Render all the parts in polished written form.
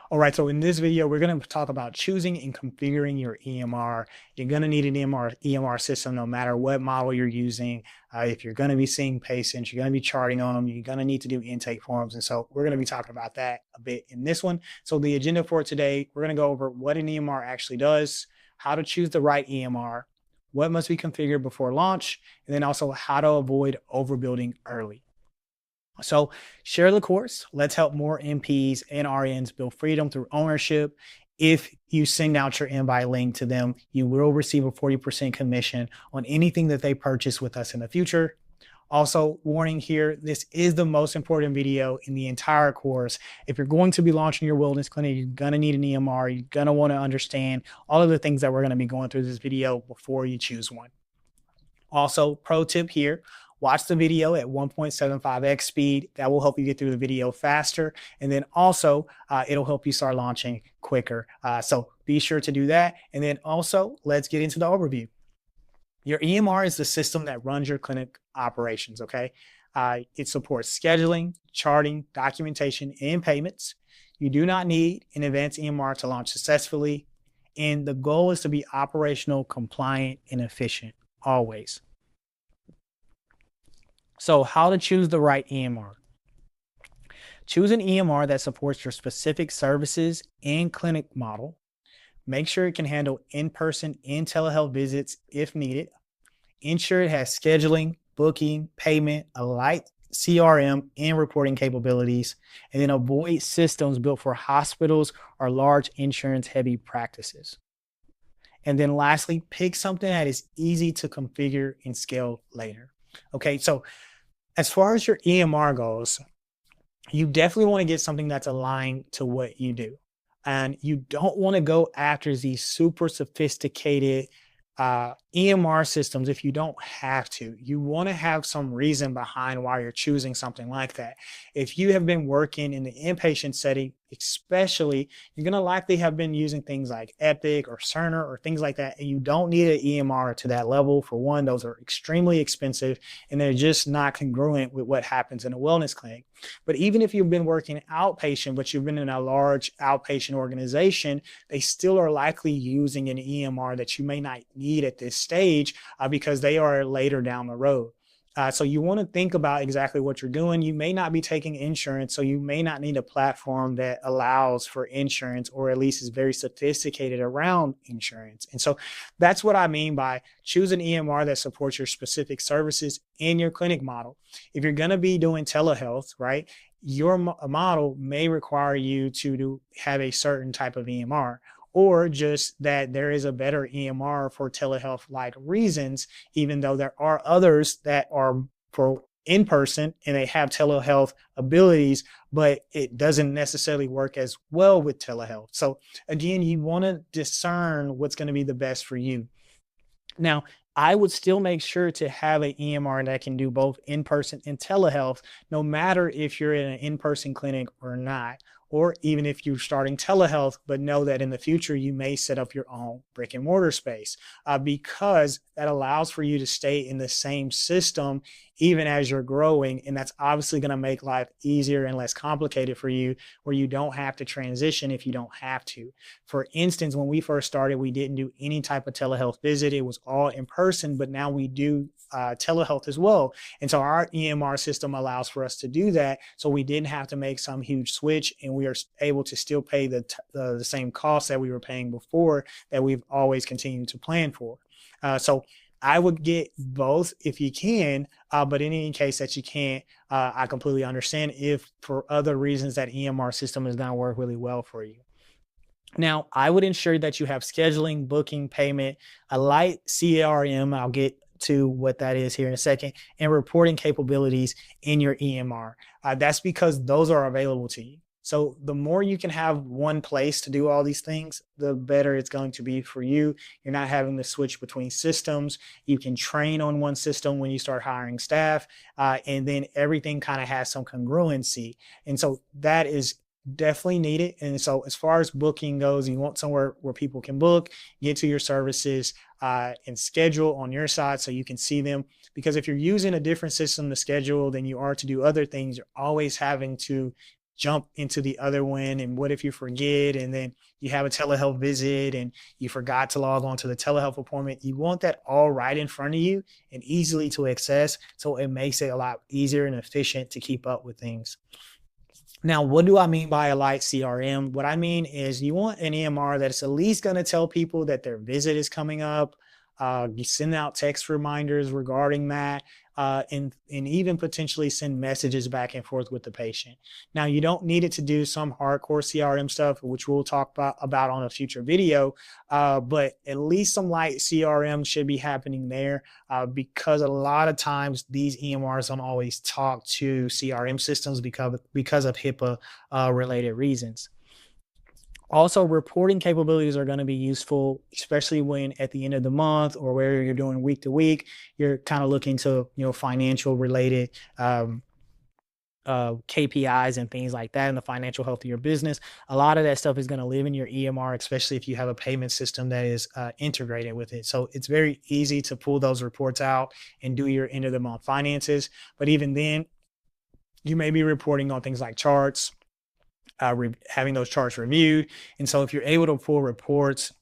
All right, so in this video, we're going to talk about choosing and configuring your EMR. You're going to need an EMR system no matter what model you're using. If you're going to be seeing patients, you're going to be charting on them, you're going to need to do intake forms. And so we're going to be talking about that a bit in this one. So the agenda for today, we're going to go over what an EMR actually does, how to choose the right EMR, what must be configured before launch, and then also how to avoid overbuilding early. So share the course. Let's help more NPs and RNs build freedom through ownership. If you send out your invite link to them, you will receive a 40% commission on anything that they purchase with us in the future. Also, warning here, this is the most important video in the entire course. If you're going to be launching your wellness clinic, you're going to need an EMR. You're going to want to understand all of the things that we're going to be going through this video before you choose one. Also, pro tip here, watch the video at 1.75x speed. That will help you get through the video faster. And then also, it'll help you start launching quicker. So be sure to do that. And then also, let's get into the overview. Your EMR is the system that runs your clinic operations, okay? It supports scheduling, charting, documentation, and payments. You do not need an advanced EMR to launch successfully. And the goal is to be operational, compliant, and efficient. Always. So how to choose the right EMR. Choose an EMR that supports your specific services and clinic model. Make sure it can handle in-person and telehealth visits if needed. Ensure it has scheduling, booking, payment, a light CRM, and reporting capabilities. And then avoid systems built for hospitals or large insurance-heavy practices. And then lastly, pick something that is easy to configure and scale later. Okay, so as far as your EMR goes, you definitely want to get something that's aligned to what you do. And you don't want to go after these super sophisticated EMR systems if you don't have to. You want to have some reason behind why you're choosing something like that. If you have been working in the inpatient setting, especially, you're going to likely have been using things like Epic or Cerner or things like that, and you don't need an EMR to that level. For one, those are extremely expensive, and they're just not congruent with what happens in a wellness clinic. But even if you've been working outpatient, but you've been in a large outpatient organization, they still are likely using an EMR that you may not need at this stage because they are later down the road. So you want to think about exactly what you're doing. You may not be taking insurance, so you may not need a platform that allows for insurance or at least is very sophisticated around insurance. And so that's what I mean by choose an EMR that supports your specific services in your clinic model. If you're going to be doing telehealth, right, your model may require you to have a certain type of EMR, or just that there is a better EMR for telehealth-like reasons, even though there are others that are for in-person and they have telehealth abilities, but it doesn't necessarily work as well with telehealth. So again, you want to discern what's going to be the best for you. Now, I would still make sure to have an EMR that can do both in-person and telehealth, no matter if you're in an in-person clinic or not, or even if you're starting telehealth, but know that in the future you may set up your own brick and mortar space because that allows for you to stay in the same system even as you're growing. And that's obviously going to make life easier and less complicated for you, where you don't have to transition if you don't have to. For instance, when we first started, we didn't do any type of telehealth visit. It was all in person, but now we do telehealth as well. And so our EMR system allows for us to do that. So we didn't have to make some huge switch, and we are able to still pay the same costs that we were paying before, that we've always continued to plan for. So I would get both if you can, but in any case that you can't, I completely understand if for other reasons that EMR system is going to work really well for you. Now, I would ensure that you have scheduling, booking, payment, a light CRM. I'll get to what that is here in a second, and reporting capabilities in your EMR. That's because those are available to you. So the more you can have one place to do all these things, the better it's going to be for you. You're not having to switch between systems. You can train on one system when you start hiring staff, and then everything kind of has some congruency. And so that is definitely needed. And so as far as booking goes, you want somewhere where people can book, get to your services, and schedule on your side so you can see them. Because if you're using a different system to schedule than you are to do other things, you're always having to jump into the other one. And what if you forget and then you have a telehealth visit and you forgot to log on to the telehealth appointment? You want that all right in front of you and easily to access, so it makes it a lot easier and efficient to keep up with things. Now, what do I mean by a light CRM? What I mean is you want an EMR that's at least going to tell people that their visit is coming up. You send out text reminders regarding that, and even potentially send messages back and forth with the patient. Now, you don't need it to do some hardcore CRM stuff, which we'll talk about on a future video, but at least some light CRM should be happening there, because a lot of times these EMRs don't always talk to CRM systems because of HIPAA related reasons. Also, reporting capabilities are going to be useful, especially when at the end of the month or where you're doing week to week, you're kind of looking to, financial related KPIs and things like that, and the financial health of your business. A lot of that stuff is going to live in your EMR, especially if you have a payment system that is integrated with it. So it's very easy to pull those reports out and do your end of the month finances. But even then, you may be reporting on things like charts, having those charts reviewed. And so if you're able to pull reports,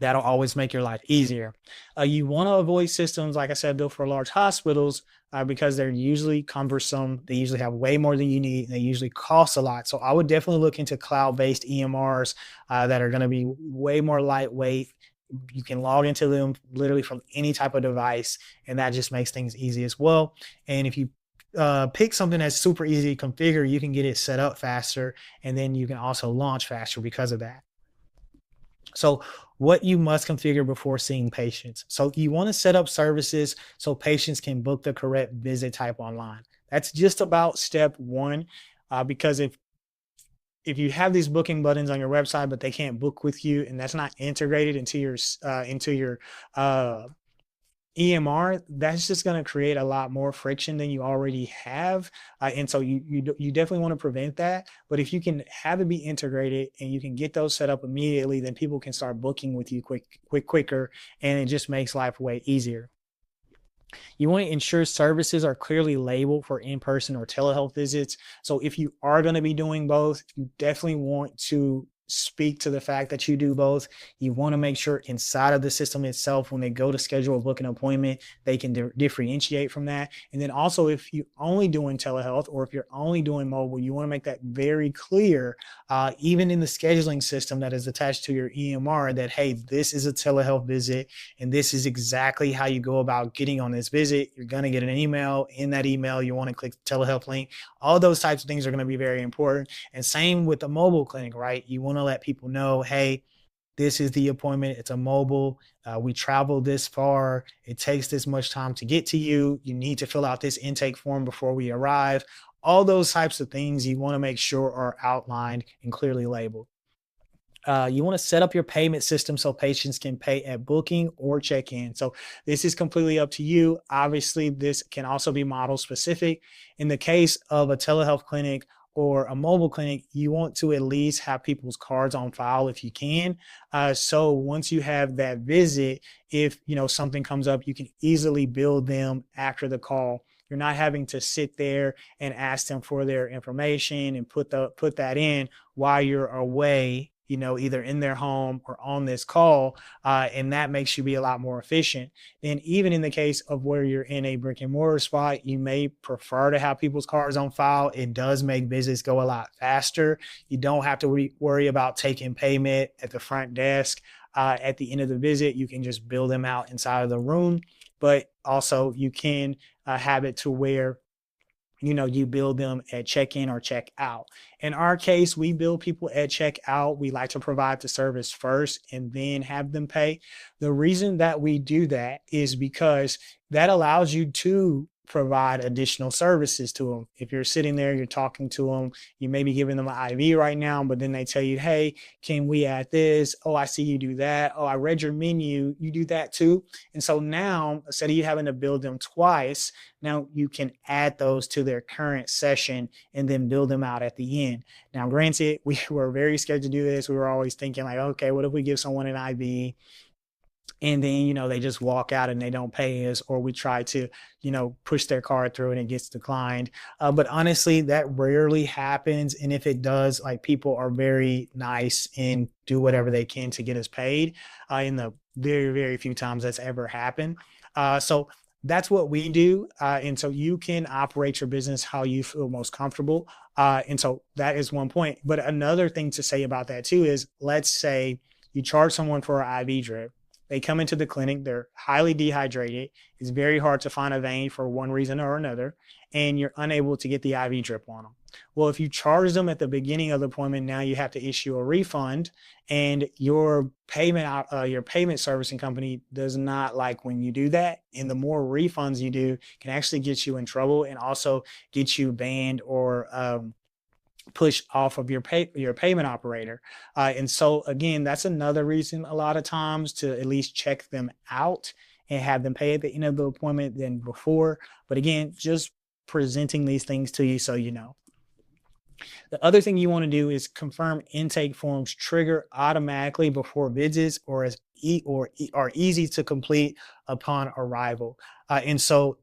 that'll always make your life easier. You want to avoid systems, like I said, built for large hospitals, because they're usually cumbersome. They usually have way more than you need, and they usually cost a lot. So I would definitely look into cloud-based EMRs that are going to be way more lightweight. You can log into them literally from any type of device, and that just makes things easy as well. And if you pick something that's super easy to configure, you can get it set up faster, and then you can also launch faster because of that. So what you must configure before seeing patients. So you want to set up services so patients can book the correct visit type online. That's just about step one, because if you have these booking buttons on your website, but they can't book with you, and that's not integrated into your EMR, that's just going to create a lot more friction than you already have. And so you definitely want to prevent that. But if you can have it be integrated and you can get those set up immediately, then people can start booking with you quicker, and it just makes life way easier. You want to ensure services are clearly labeled for in-person or telehealth visits. So if you are going to be doing both, you definitely want to speak to the fact that you do both. You want to make sure inside of the system itself, when they go to schedule or book an appointment, they can differentiate from that. And then also, if you're only doing telehealth or if you're only doing mobile, you want to make that very clear, even in the scheduling system that is attached to your EMR, that, hey, this is a telehealth visit and this is exactly how you go about getting on this visit. You're going to get an email. In that email, you want to click the telehealth link. All those types of things are going to be very important. And same with the mobile clinic, right? You want to let people know, hey, this is the appointment. It's a mobile. We travel this far. It takes this much time to get to you. You need to fill out this intake form before we arrive. All those types of things you want to make sure are outlined and clearly labeled. You want to set up your payment system so patients can pay at booking or check-in. So this is completely up to you. Obviously, this can also be model specific. In the case of a telehealth clinic or a mobile clinic, you want to at least have people's cards on file if you can. So once you have that visit, if something comes up, you can easily bill them after the call. You're not having to sit there and ask them for their information and put that in while you're away, either in their home or on this call. And that makes you be a lot more efficient. And even in the case of where you're in a brick and mortar spot, you may prefer to have people's cards on file. It does make visits go a lot faster. You don't have to worry about taking payment at the front desk. At the end of the visit, you can just bill them out inside of the room. But also you can have it to where you bill them at check-in or check-out. In our case, we bill people at check-out. We like to provide the service first and then have them pay. The reason that we do that is because that allows you to provide additional services to them. If you're sitting there, you're talking to them, you may be giving them an IV right now, but then they tell you, hey, can we add this? Oh, I see you do that. Oh, I read your menu. You do that too. And so now, instead of you having to bill them twice, now you can add those to their current session and then bill them out at the end. Now, granted, we were very scared to do this. We were always thinking like, okay, what if we give someone an IV and then they just walk out and they don't pay us, or we try to push their card through and it gets declined. But honestly, that rarely happens, and if it does, like, people are very nice and do whatever they can to get us paid. In the very, very few times that's ever happened. So that's what we do, and so you can operate your business how you feel most comfortable. And so that is one point. But another thing to say about that too is, let's say you charge someone for an IV drip. They come into the clinic, they're highly dehydrated. It's very hard to find a vein for one reason or another, and you're unable to get the IV drip on them. Well, if you charge them at the beginning of the appointment, now you have to issue a refund, and your payment servicing company does not like when you do that. And the more refunds you do can actually get you in trouble and also get you banned or push off of your payment operator. And so again, that's another reason a lot of times to at least check them out and have them pay at the end of the appointment than before. But again, just presenting these things to you so you know. The other thing you want to do is confirm intake forms trigger automatically before visits, or are easy to complete upon arrival. And so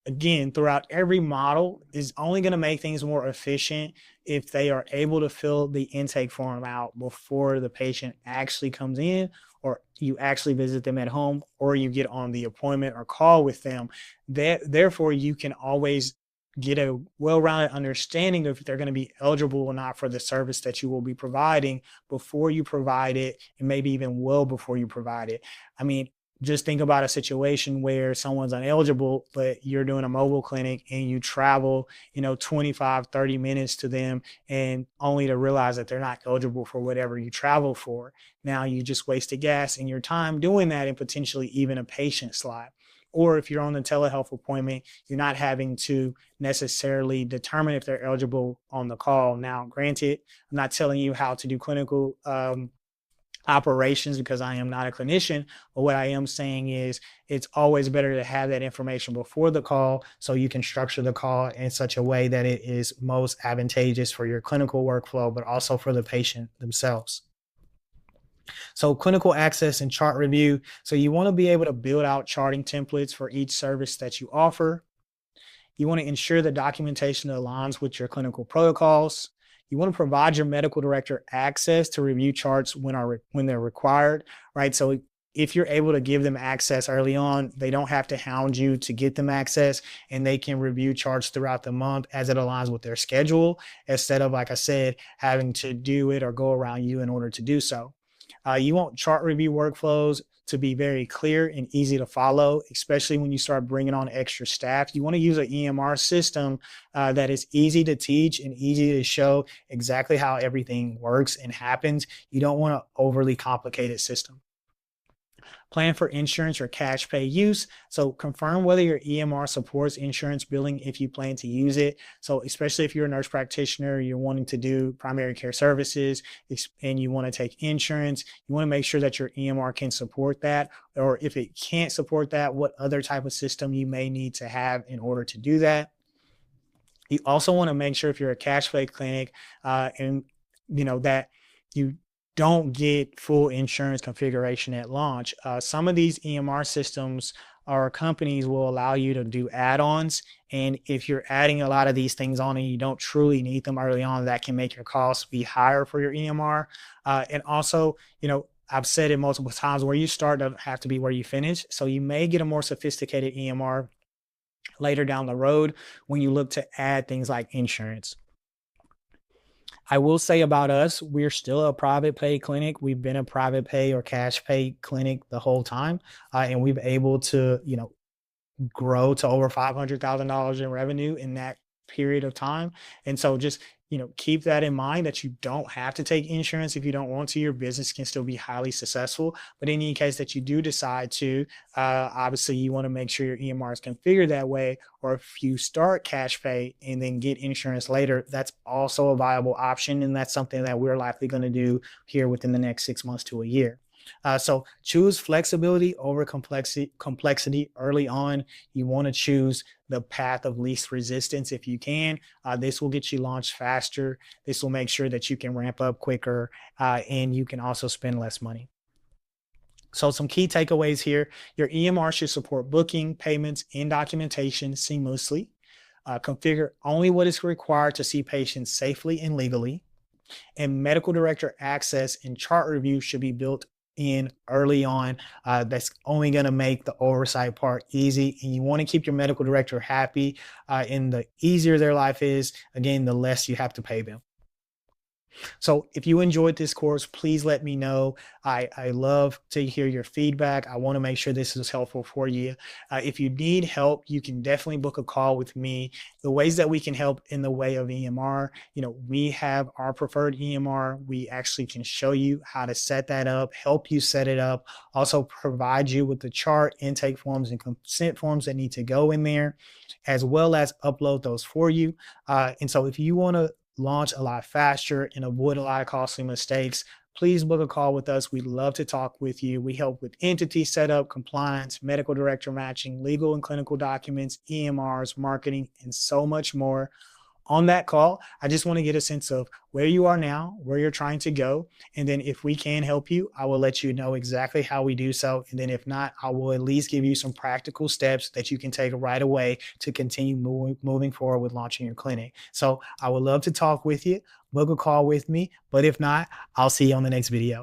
again, throughout every model is only going to make things more efficient if they are able to fill the intake form out before the patient actually comes in, or you actually visit them at home, or you get on the appointment or call with them. Therefore, you can always get a well-rounded understanding of if they're going to be eligible or not for the service that you will be providing before you provide it, and maybe even well before you provide it. I mean, just think about a situation where someone's ineligible, but you're doing a mobile clinic and you travel, 25, 30 minutes to them, and only to realize that they're not eligible for whatever you travel for. Now you just wasted gas and your time doing that, and potentially even a patient slot. Or if you're on the telehealth appointment, you're not having to necessarily determine if they're eligible on the call. Now, granted, I'm not telling you how to do clinical operations because I am not a clinician, but what I am saying is it's always better to have that information before the call so you can structure the call in such a way that it is most advantageous for your clinical workflow, but also for the patient themselves. So clinical access and chart review. So you want to be able to build out charting templates for each service that you offer. You want to ensure the documentation aligns with your clinical protocols. You want to provide your medical director access to review charts when they're required, right? So if you're able to give them access early on, they don't have to hound you to get them access, and they can review charts throughout the month as it aligns with their schedule, instead of, like I said, having to do it or go around you in order to do so. You want chart review workflows to be very clear and easy to follow, especially when you start bringing on extra staff. You want to use an EMR system that is easy to teach and easy to show exactly how everything works and happens. You don't want an overly complicated system. Plan for insurance or cash pay use. So confirm whether your EMR supports insurance billing if you plan to use it. So especially if you're a nurse practitioner, you're wanting to do primary care services and you want to take insurance, you want to make sure that your EMR can support that. Or if it can't support that, what other type of system you may need to have in order to do that. You also want to make sure, if you're a cash pay clinic, and that you don't get full insurance configuration at launch. Some of these EMR systems or companies will allow you to do add-ons. And if you're adding a lot of these things on and you don't truly need them early on, that can make your costs be higher for your EMR. And also, I've said it multiple times, where you start doesn't have to be where you finish. So you may get a more sophisticated EMR later down the road when you look to add things like insurance. I will say about us, we're still a private pay clinic. We've been a private pay or cash pay clinic the whole time. And we've been able to, grow to over $500,000 in revenue in that period of time. And so just, keep that in mind, that you don't have to take insurance if you don't want to. Your business can still be highly successful. But in any case that you do decide to, obviously you want to make sure your EMR is configured that way. Or if you start cash pay and then get insurance later, that's also a viable option. And that's something that we're likely going to do here within the next 6 months to a year. So choose flexibility over complexity early on. You want to choose the path of least resistance if you can. This will get you launched faster. This will make sure that you can ramp up quicker, and you can also spend less money. So some key takeaways here: your EMR should support booking, payments, and documentation seamlessly. Configure only what is required to see patients safely and legally. And medical director access and chart review should be built in early on. That's only going to make the oversight part easy. And you want to keep your medical director happy. And the easier their life is, again, the less you have to pay them. So if you enjoyed this course, please let me know. I love to hear your feedback. I want to make sure this is helpful for you. If you need help, you can definitely book a call with me. The ways that we can help in the way of EMR, we have our preferred EMR. We actually can show you how to set that up, help you set it up, also provide you with the chart, intake forms, and consent forms that need to go in there, as well as upload those for you. And so if you want to launch a lot faster and avoid a lot of costly mistakes, please book a call with us. We'd love to talk with you. We help with entity setup, compliance, medical director matching, legal and clinical documents, EMRs, marketing, and so much more. On that call, I just want to get a sense of where you are now, where you're trying to go. And then if we can help you, I will let you know exactly how we do so. And then if not, I will at least give you some practical steps that you can take right away to continue moving forward with launching your clinic. So I would love to talk with you. Book a call with me. But if not, I'll see you on the next video.